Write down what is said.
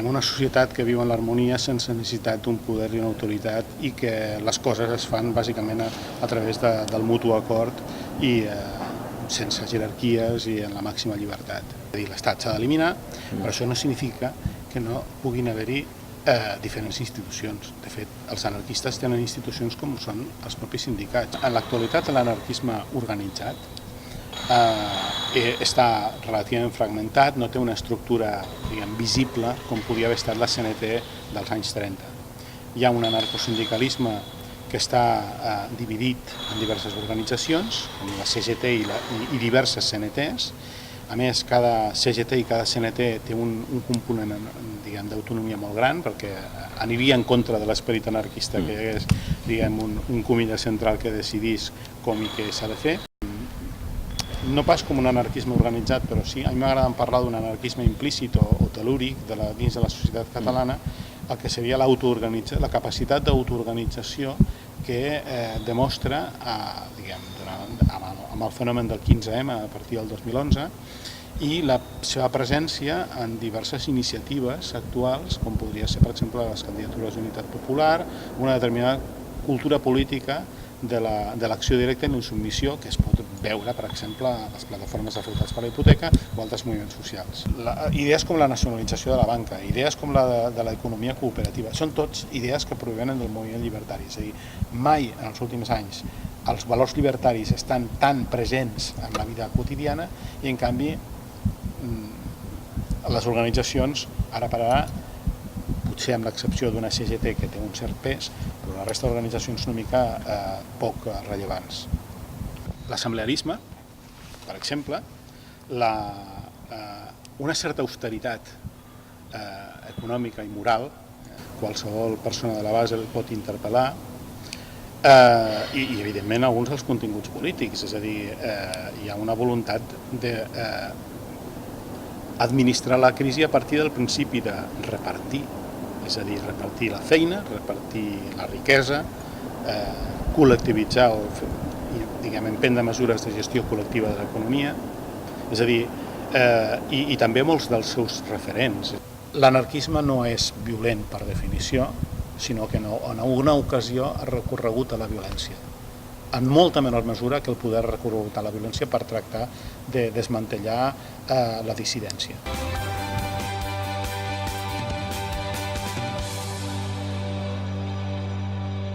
una societat que viu en l'harmonia sense necessitat d'un poder i una autoritat i que les coses es fan bàsicament a través del mutu acord i sense jerarquies i en la màxima llibertat. L'Estat s'ha d'eliminar, però això no significa que no puguin haver-hi diferents institucions. De fet, els anarquistes tenen institucions com són els propis sindicats. En l'actualitat, l'anarquisme organitzat està relativament fragmentat, no té una estructura visible com podia haver estat la CNT dels anys 30. Hi ha un anarcosindicalisme que està dividit en diverses organitzacions, com la CGT i diverses CNTs. A més, cada CGT i cada CNT té un component d'autonomia molt gran, perquè aniria en contra de l'esperit anarquista que hi hagués un comitè central que decidís com i què s'ha de fer. No pas com un anarquisme organitzat, però sí, a mi m'agrada parlar d'un anarquisme implícit o telúric dins de la societat catalana, el que seria la capacitat d'autoorganització que demostra, amb el fenomen del 15M a partir del 2011, i la seva presència en diverses iniciatives actuals, com podria ser, per exemple, les candidatures d'unitat popular, una determinada cultura política de l'acció directa i l'insubmissió que es pot veure, per exemple, a les plataformes afectades per la hipoteca o altres moviments socials. Idees com la nacionalització de la banca, idees com la de l'economia cooperativa, són tots idees que provenen del moviment llibertari. És a dir, mai en els últims anys els valors llibertaris estan tan presents en la vida quotidiana i, en canvi, les organitzacions, ara per ara, potser amb l'excepció d'una CGT que té un cert pes, però la resta d'organitzacions una mica poc rellevants. L'assemblearisme, per exemple, una certa austeritat econòmica i moral, qualsevol persona de la base el pot interpel·lar, i evidentment alguns dels continguts polítics, és a dir, hi ha una voluntat d'administrar la crisi a partir del principi de repartir, és a dir, repartir la feina, repartir la riquesa, col·lectivitzar emprendre mesures de gestió col·lectiva de l'economia, és a dir, i també molts dels seus referents. L'anarquisme no és violent per definició, sinó que en alguna ocasió ha recorregut a la violència, en molta menor mesura que el poder ha recorregut a la violència per tractar de desmantellar la dissidència.